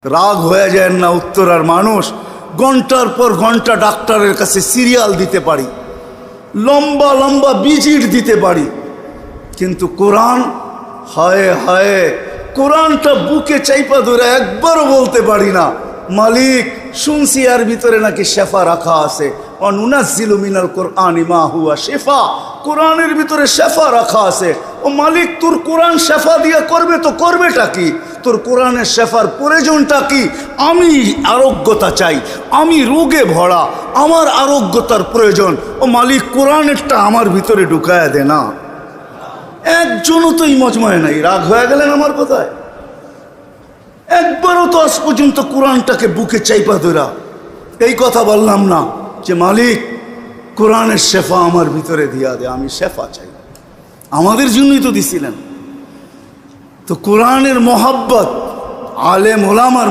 রাগ হয়ে যায় না উত্তরার মানুষ, ঘন্টার পর ঘন্টা ডাক্তারের কাছে সিরিয়াল দিতে পারি, লম্বা লম্বা ভিজিট দিতে পারি, কিন্তু কোরআন, হায় হায়, কোরআনটা বুকে চাইপা ধরে একবারও বলতে পারি না, মালিক শুনছি এর ভিতরে নাকি শেফা রাখা আছে, অনুনাজ্জিলু মিনাল কোরআনি মা হুয়া শেফা, কোরআনের ভিতরে শেফা রাখা আছে। ও মালিক, তোর কোরআন শেফা দিয়া করবে তো করবেটা কি? তোর কোরআনের শেফার প্রয়োজনটা কি? আমি আরোগ্যতা চাই, আমি রোগে ভরা, আমার আরোগ্যতার প্রয়োজন। ও মালিক, কোরআনেরটা আমার ভিতরে ঢুকায়া দে না। একজনও তো এই মজমায় নাই। রাগ হয়ে গেলেন আমার কথায়? একবারও তো আজ পর্যন্ত কোরআনটাকে বুকে চাইপা ধরা এই কথা বললাম না যে মালিক কোরআনের শেফা আমার ভিতরে দিয়া দে, আমি শেফা চাই। আমাদের জন্যই তো দিছিলেন। তো কোরআনের মহাব্বত আলেম ওলামার